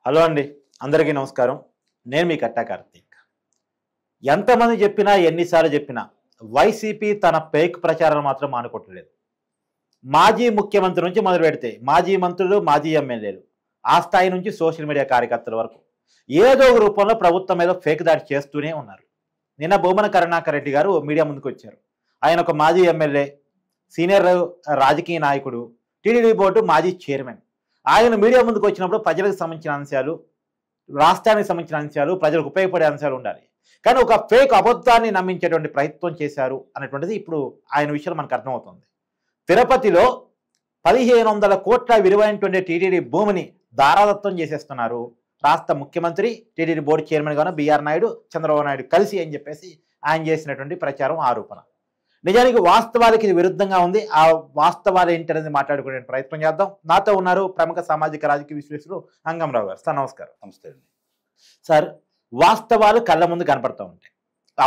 Hello అండి, అందరికీ నమస్కారం. నేను మీ కట్టా కార్తీక్. ఎంతమంది చెప్పినా ఎన్నిసార్లు చెప్పినా వైసీపీ తన ఫేక్ ప్రచారాలు మాత్రం మానుకోవట్లేదు. మాజీ ముఖ్యమంత్రి నుంచి మొదలు పెడితే మాజీ మంత్రులు, మాజీ ఎమ్మెల్యేలు, ఆ స్థాయి నుంచి సోషల్ మీడియా కార్యకర్తల వరకు ఏదో ఒక రూపంలో ప్రభుత్వం మీద ఫేక్ దాడి చేస్తూనే ఉన్నారు. నిన్న భూమన కరుణాకర్ రెడ్డి గారు మీడియా ముందుకు వచ్చారు. ఆయన ఒక మాజీ ఎమ్మెల్యే, సీనియర్ రాజకీయ నాయకుడు, టీడీడీ బోర్డు మాజీ చైర్మన్. ఆయన మీడియా ముందుకు వచ్చినప్పుడు ప్రజలకు సంబంధించిన అంశాలు, రాష్ట్రానికి సంబంధించిన అంశాలు, ప్రజలకు ఉపయోగపడే అంశాలు ఉండాలి. కానీ ఒక ఫేక్ అబద్ధాన్ని నమ్మించేటువంటి ప్రయత్నం చేశారు అనేటువంటిది ఇప్పుడు ఆయన విషయంలో మనకు అర్థమవుతుంది. తిరుపతిలో 1500 కోట్ల విలువైనటువంటి టీటీడీ భూమిని దారాదత్తం చేసేస్తున్నారు. రాష్ట్ర ముఖ్యమంత్రి, టీటీడీ బోర్డు చైర్మన్ గాను బీఆర్ నాయుడు, చంద్రబాబు నాయుడు కలిసి అని చెప్పేసి ఆయన చేసినటువంటి ప్రచారం, ఆరోపణ. నిజానికి వాస్తవాలకి ఇది విరుద్ధంగా ఉంది. ఆ వాస్తవాలు ఏంటనేది మాట్లాడుకునే ప్రయత్నం చేద్దాం. నాతో ఉన్నారు ప్రముఖ సామాజిక రాజకీయ విశ్లేషకులు అంగంరావు గారు. సార్ నమస్కారం. నమస్తే అండి. సార్, వాస్తవాలు కళ్ళ ముందు కనపడుతూ ఉంటాయి,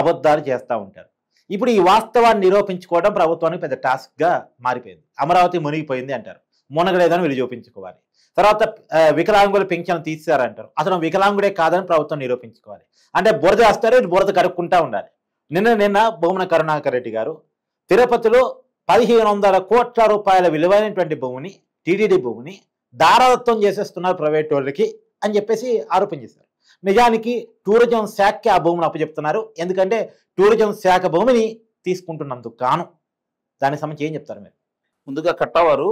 అబద్ధాలు చేస్తూ ఉంటారు. ఇప్పుడు ఈ వాస్తవాన్ని నిరూపించుకోవడం ప్రభుత్వానికి పెద్ద టాస్క్గా మారిపోయింది. అమరావతి మునిగిపోయింది అంటారు, మునగలేదని వీళ్ళు చూపించుకోవాలి. తర్వాత వికలాంగుల పెన్షన్ తీసేశారంటారు, అసలు వికలాంగుడే కాదని ప్రభుత్వం నిరూపించుకోవాలి. అంటే బురద వేస్తారు, బురద కడుక్కుంటూ ఉండాలి. నిన్న భూమన కరుణాకర్ రెడ్డి గారు తిరుపతిలో 1500 కోట్ల రూపాయల విలువైనటువంటి భూమిని, టీటీడీ భూమిని దారాదత్తం చేసేస్తున్నారు ప్రైవేట్ వాళ్ళకి అని చెప్పేసి ఆరోపణ చేశారు. నిజానికి టూరిజం శాఖకి ఆ భూమిని అప్పచెప్తున్నారు. ఎందుకంటే టూరిజం శాఖ భూమిని తీసుకుంటున్నందుకు కాను. దానికి సంబంధించి ఏం చెప్తారు మీరు? ముందుగా కట్టవారు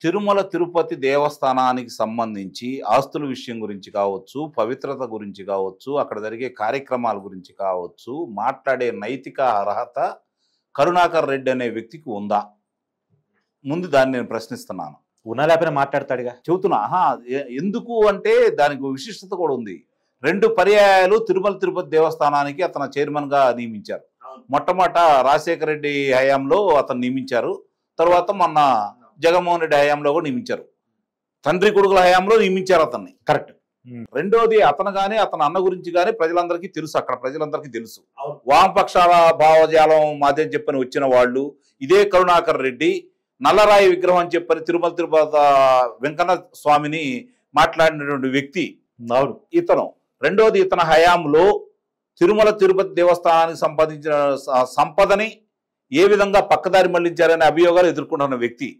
తిరుమల తిరుపతి దేవస్థానానికి సంబంధించి ఆస్తుల విషయం గురించి కావచ్చు, పవిత్రత గురించి కావచ్చు, అక్కడ జరిగే కార్యక్రమాల గురించి కావచ్చు, మాట్లాడే నైతిక అర్హత కరుణాకర్ రెడ్డి అనే వ్యక్తికి ఉందా? ముందు దాన్ని నేను ప్రశ్నిస్తున్నాను. ఉన్నా లేకపోయినా మాట్లాడతాడుగా, చెబుతున్నా. ఎందుకు అంటే దానికి విశిష్టత కూడా ఉంది. 2 పర్యాయాలు తిరుమల తిరుపతి దేవస్థానానికి అతను చైర్మన్గా నియమించారు. మొట్టమొదట రాజశేఖర రెడ్డి హయాంలో అతను నియమించారు. తర్వాత మొన్న జగన్మోహన్ రెడ్డి హయాంలో కూడా నియమించారు. తండ్రి కొడుకుల హయాంలో నియమించారు అతన్ని. కరెక్ట్. రెండోది, అతను కానీ అతని అన్న గురించి కానీ ప్రజలందరికీ తెలుసు, అక్కడ ప్రజలందరికీ తెలుసు. వామపక్షాల భావజాలం మాదే చెప్పని వచ్చిన వాళ్ళు ఇదే కరుణాకర్ రెడ్డి నల్లరాయి విగ్రహం చెప్పని తిరుమల తిరుపతి వెంకన్న స్వామిని మాట్లాడినటువంటి వ్యక్తి ఇతను. రెండోది, ఇతని హయాంలో తిరుమల తిరుపతి దేవస్థానానికి సంపాదించిన సంపదని ఏ విధంగా పక్కదారి మళ్లించారనే అభియోగాలు ఎదుర్కొంటున్న వ్యక్తి.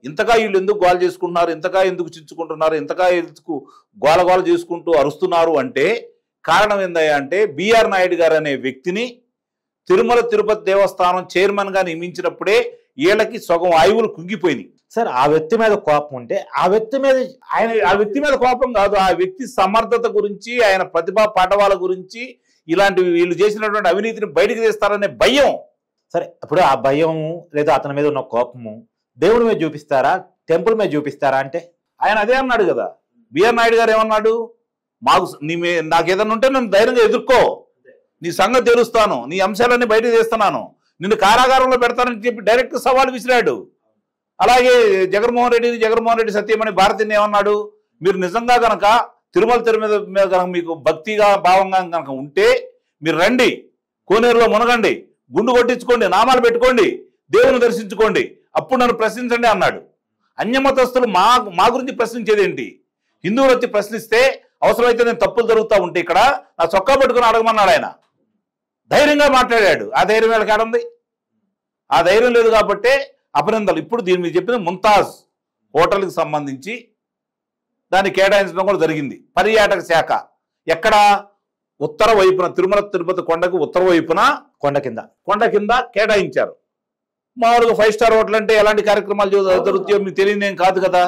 ఇంతగా వీళ్ళు ఎందుకు గోల చేసుకుంటున్నారు, ఇంతగా ఎందుకు చించుకుంటున్నారు, ఇంతగా ఎందుకు గోల చేసుకుంటూ అరుస్తున్నారు అంటే కారణం ఏందయ్యా అంటే బీఆర్ నాయుడు గారు అనే వ్యక్తిని తిరుమల తిరుపతి దేవస్థానం చైర్మన్గా నియమించినప్పుడే వీళ్ళకి సగం ఆయువులు కుంగిపోయినాయి. సార్, ఆ వ్యక్తి మీద కోపం ఉంటే ఆ వ్యక్తి మీద కోపం కాదు, ఆ వ్యక్తి సమర్థత గురించి, ఆయన ప్రతిభా పాఠవాల గురించి, ఇలాంటి వీళ్ళు చేసినటువంటి అవినీతిని బయటికి తీస్తారనే భయం. సరే, ఇప్పుడు ఆ భయం లేదా అతని మీద ఉన్న కోపము దేవుడి మీద చూపిస్తారా, టెంపుల్ మీద చూపిస్తారా? అంటే ఆయన అదే అన్నాడు కదా. బిఆర్ నాయుడు గారు ఏమన్నాడు, నాకు ఏదన్నా ఉంటే నన్ను ధైర్యంగా ఎదుర్కో, నీ సంగతి తెలుస్తాను, నీ అంశాలన్నీ బయటకు తీస్తున్నాను, నిన్ను కారాగారంలో పెడతానని చెప్పి డైరెక్ట్ సవాల్ విసిరాడు. అలాగే జగన్మోహన్ రెడ్డి సత్యమణి భారతిని ఏమన్నాడు, మీరు నిజంగా కనుక తిరుమల మీద కనుక మీకు భక్తిగా భావంగా కనుక ఉంటే మీరు రండి, కోనేరులో మునగండి, గుండు కొట్టించుకోండి, నామాలు పెట్టుకోండి, దేవుని దర్శించుకోండి, అప్పుడు నన్ను ప్రశ్నించండి అన్నాడు. అన్యమతస్తులు మా గురించి ప్రశ్నించేది ఏంటి? హిందువులు వచ్చి ప్రశ్నిస్తే అవసరమైతే నేను తప్పులు జరుగుతూ ఉంటే ఇక్కడ నా చొక్కా పట్టుకుని అడగమన్నాడు. ఆయన ధైర్యంగా మాట్లాడాడు. ఆ ధైర్యం వీళ్ళకి ఆడుంది. ఆ ధైర్యం లేదు కాబట్టే అభినందనలు. ఇప్పుడు దీని మీద చెప్పింది ముంతాజ్ హోటల్కి సంబంధించి దాన్ని కేటాయించడం కూడా జరిగింది. పర్యాటక శాఖ ఎక్కడ? ఉత్తర వైపున, తిరుమల తిరుపతి కొండకు ఉత్తర వైపున కొండ కింద కేటాయించారు. మామూలుగా 5 స్టార్ హోటల్ అంటే ఎలాంటి కార్యక్రమాలు జరుగుతాయో మీకు తెలియదేం కాదు కదా.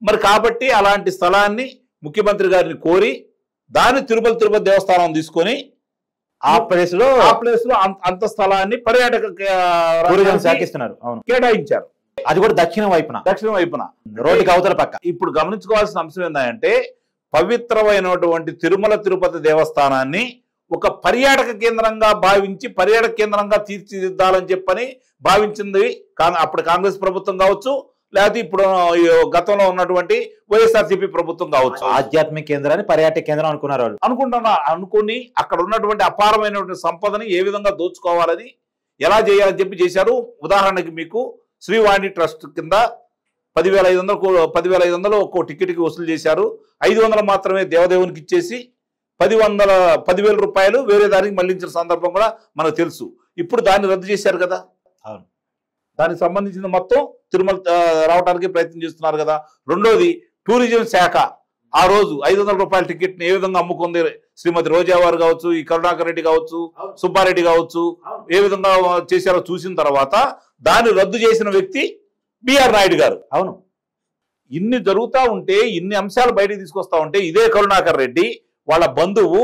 మరి కాబట్టి అలాంటి స్థలాన్ని ముఖ్యమంత్రి గారిని కోరి దాన్ని తిరుమల తిరుపతి దేవస్థానం తీసుకొని ఆ ప్లేస్ లో అంత స్థలాన్ని పర్యాటక కేటాయించారు. అది కూడా దక్షిణ వైపున రోడ్డుకి అవతల పక్క. ఇప్పుడు గమనించుకోవాల్సిన అంశం ఏంటంటే పవిత్రమైనటువంటి తిరుమల తిరుపతి దేవస్థానాన్ని ఒక పర్యాటక కేంద్రంగా భావించి పర్యాటక కేంద్రంగా తీర్చిదిద్దాలని చెప్పని భావించింది అప్పుడు కాంగ్రెస్ ప్రభుత్వం కావచ్చు, లేకపోతే ఇప్పుడు గతంలో ఉన్నటువంటి వైఎస్ఆర్సీపీ ప్రభుత్వం కావచ్చు. ఆధ్యాత్మిక కేంద్రాన్ని పర్యాటక కేంద్రం అనుకున్నారు వాళ్ళు. అనుకుని అక్కడ ఉన్నటువంటి అపారమైనటువంటి సంపదని ఏ విధంగా దోచుకోవాలని, ఎలా చేయాలని చెప్పి చేశారు. ఉదాహరణకి మీకు శ్రీవాణి ట్రస్ట్ కింద 10,500 ఒక్కో టికెట్కి వసూలు చేశారు. 500 మాత్రమే దేవదేవునికి ఇచ్చేసి 10,000 రూపాయలు వేరే దానికి మళ్లించిన సందర్భం కూడా మనకు తెలుసు. ఇప్పుడు దాన్ని రద్దు చేశారు కదా. అవును, దానికి సంబంధించిన మొత్తం తిరుమల రావడానికి ప్రయత్నం చేస్తున్నారు కదా. రెండోది టూరిజం శాఖ ఆ రోజు 500 రూపాయల టికెట్ని ఏ విధంగా అమ్ముకుంది శ్రీమతి రోజా వారు కావచ్చు, ఈ కరుణాకర్ రెడ్డి కావచ్చు, సుబ్బారెడ్డి కావచ్చు, ఏ విధంగా చేశారో చూసిన తర్వాత దాన్ని రద్దు చేసిన వ్యక్తి బిఆర్ నాయుడు గారు. అవును, ఇన్ని జరుగుతూ ఉంటే, ఇన్ని అంశాలు బయటికి తీసుకొస్తా ఉంటే, ఇదే కరుణాకర్ రెడ్డి వాళ్ళ బంధువు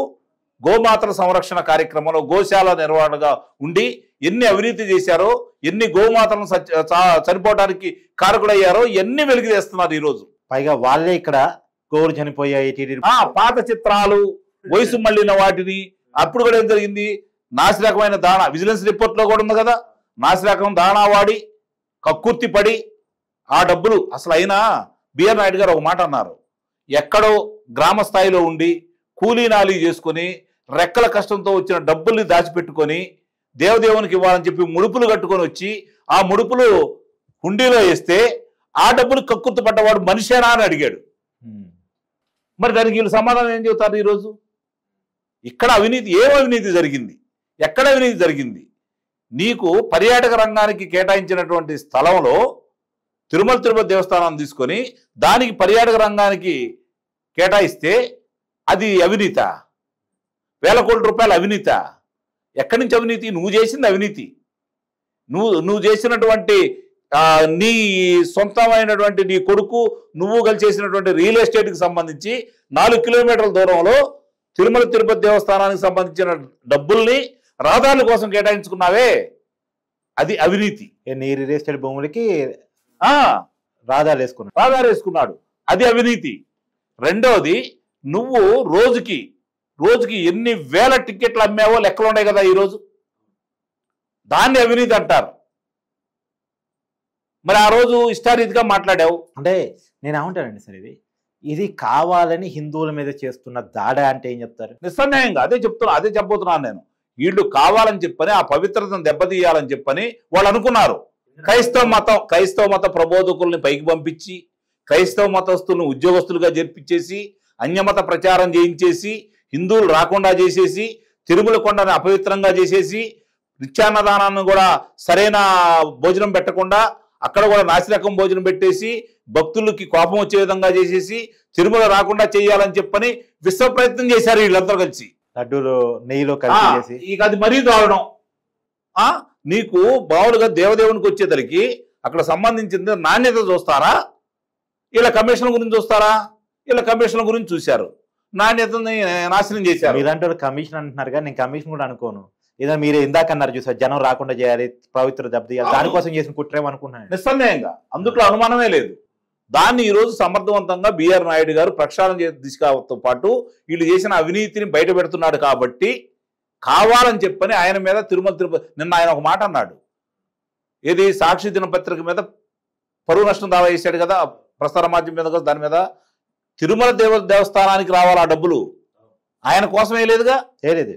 గోమాతల సంరక్షణ కార్యక్రమంలో గోశాల నిర్వహణగా ఉండి ఎన్ని అవినీతి చేశారో, ఎన్ని గోమాతలను చనిపోవడానికి కారకులయ్యారో ఎన్ని వెలికి తెస్తున్నారు ఈరోజు. పైగా వాళ్ళే ఇక్కడ గోవులు చనిపోయాయి పాత చిత్రాలు, వయసు మళ్ళిన వాటిని. అప్పుడు కూడా ఏం జరిగింది, నాసిరకమైన దాణా విజిలెన్స్ రిపోర్ట్ లో కూడా ఉంది కదా, నాసిరకం దాణా వాడి కక్కుర్తి పడి ఆ డబ్బులు అసలు అయినా బిఆర్ నాయుడు గారు ఒక మాట అన్నారు, ఎక్కడో గ్రామ స్థాయిలో ఉండి కూలీనాలి చేసుకుని రెక్కల కష్టంతో వచ్చిన డబ్బుల్ని దాచిపెట్టుకొని దేవదేవునికి ఇవ్వాలని చెప్పి ముడుపులు కట్టుకొని వచ్చి ఆ ముడుపులు హుండీలో వేస్తే ఆ డబ్బులు కక్కుర్తి పడ్డవాడు మనిషేనా అని అడిగాడు. మరి దానికి వీళ్ళు సమాధానం ఏం చెబుతారు ఈరోజు? ఇక్కడ అవినీతి, ఏం అవినీతి జరిగింది, ఎక్కడ అవినీతి జరిగింది? నీకు పర్యాటక రంగానికి కేటాయించినటువంటి స్థలంలో తిరుపతి దేవస్థానం తీసుకొని దానికి పర్యాటక రంగానికి కేటాయిస్తే అది అవినీత? 1,000 కోట్ల రూపాయల అవినీత? ఎక్కడి నుంచి అవినీతి? నువ్వు చేసింది అవినీతి. నువ్వు చేసినటువంటి నీ సొంతమైనటువంటి నీ కొడుకు నువ్వు కలిసి చేసినటువంటి రియల్ ఎస్టేట్కి సంబంధించి 4 కిలోమీటర్ల దూరంలో తిరుపతి దేవస్థానానికి సంబంధించిన డబ్బుల్ని రహదారుల కోసం కేటాయించుకున్నావే, అది అవినీతి. నీ రియల్ ఎస్టేట్ భూములకి రహదారులు వేసుకున్నాడు, అది అవినీతి. రెండోది, నువ్వు రోజుకి ఎన్ని వేల టికెట్లు అమ్మావో లెక్కలు ఉన్నాయి కదా ఈరోజు, దాన్ని అవినీతి అంటారు. మరి ఆ రోజు ఇష్టారీతిగా మాట్లాడావు. అంటే నేను ఏమంటానండి సార్, ఇది కావాలని హిందువుల మీద చేస్తున్న దాడి అంటే ఏం చెప్తారు? నిస్సందేహంగా అదే చెప్పబోతున్నాను నేను. వీళ్ళు కావాలని చెప్పని ఆ పవిత్రతను దెబ్బతీయాలని చెప్పని వాళ్ళు అనుకున్నారు. క్రైస్తవ మత ప్రబోధకుల్ని పైకి పంపించి క్రైస్తవ మతస్థులను ఉద్యోగస్తులుగా జరిపించేసి అన్యమత ప్రచారం చేయించేసి హిందువులు రాకుండా చేసేసి తిరుమల కొండని అపవిత్రంగా చేసేసి నిత్యాన్నదానాన్ని కూడా సరైన భోజనం పెట్టకుండా అక్కడ కూడా నాసిరకం భోజనం పెట్టేసి భక్తులకి కోపం వచ్చే విధంగా చేసేసి తిరుమల రాకుండా చేయాలని చెప్పని విశ్వ ప్రయత్నం చేశారు వీళ్ళందరూ కలిసి. లడ్డూలు నెయ్యిలో కలిసి ఇక అది మరీ దారుణం. నీకు బావులుగా దేవదేవునికి వచ్చేసరికి అక్కడ సంబంధించిన నాణ్యత చూస్తారా, ఇలా కమిషన్ల గురించి చూస్తారా? ఇలా కమిషన్ల గురించి చూశారు, నాణ్యతని నాశనం చేశారు. మీరంటారు కమిషన్ అంటున్నారు కానీ నేను కమిషన్ కూడా అనుకోను. ఏదో మీరు ఇందాక అన్నారు చూసారు, జనం రాకుండా చేయాలి, పవిత్ర దెబ్బతీయాలి, దానికోసం చేసిన కుట్రేమో అనుకున్నాను. నిస్సందేహంగా అందుట్లో అనుమానమే లేదు. దాన్ని ఈరోజు సమర్థవంతంగా బిఆర్ నాయుడు గారు ప్రక్షాళన దిశతో పాటు వీళ్ళు చేసిన అవినీతిని బయట పెడుతున్నాడు. కాబట్టి కావాలని చెప్పని ఆయన మీద తిరుపతి నిన్న ఆయన ఒక మాట అన్నాడు, ఏది సాక్షి దినపత్రిక మీద పరువు నష్టం దావా చేశాడు కదా ప్రసార మాధ్యమం మీద కదా, దాని మీద తిరుమల దేవస్థానానికి రావాలి ఆ డబ్బులు, ఆయన కోసమే లేదుగా, లేదు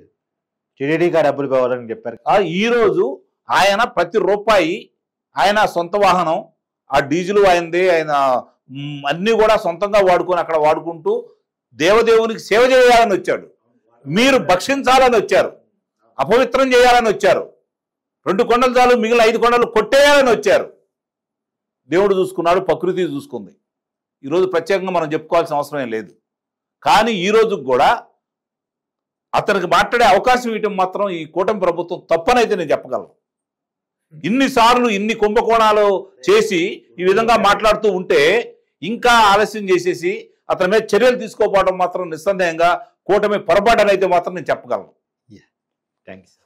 టీడీడీగా డబ్బులు కావాలని చెప్పారు. ఈ రోజు ఆయన ప్రతి రూపాయి ఆయన సొంత వాహనం, ఆ డీజిల్ ఆయనదే, ఆయన అన్ని కూడా సొంతంగా వాడుకొని అక్కడ వాడుకుంటూ దేవదేవునికి సేవ చేయాలని వచ్చాడు. మీరు భక్షించాలని వచ్చారు, అపవిత్రం చేయాలని వచ్చారు, 2 కొండలు చాలు మిగిలిన 5 కొండలు కొట్టేయాలని వచ్చారు. దేవుడు చూసుకున్నాడు, ప్రకృతి చూసుకుంది. ఈరోజు ప్రత్యేకంగా మనం చెప్పుకోవాల్సిన అవసరం లేదు. కానీ ఈరోజు కూడా అతనికి మాట్లాడే అవకాశం ఇవ్వటం మాత్రం ఈ కూటమి ప్రభుత్వం తప్పనైతే నేను చెప్పగలను. ఇన్నిసార్లు ఇన్ని కుంభకోణాలు చేసి ఈ విధంగా మాట్లాడుతూ ఉంటే ఇంకా ఆలస్యం చేసేసి అతని మీద చర్యలు తీసుకోకపోవడం మాత్రం నిస్సందేహంగా కూటమి పొరపాటు అయితే మాత్రం నేను చెప్పగలను. Thank you.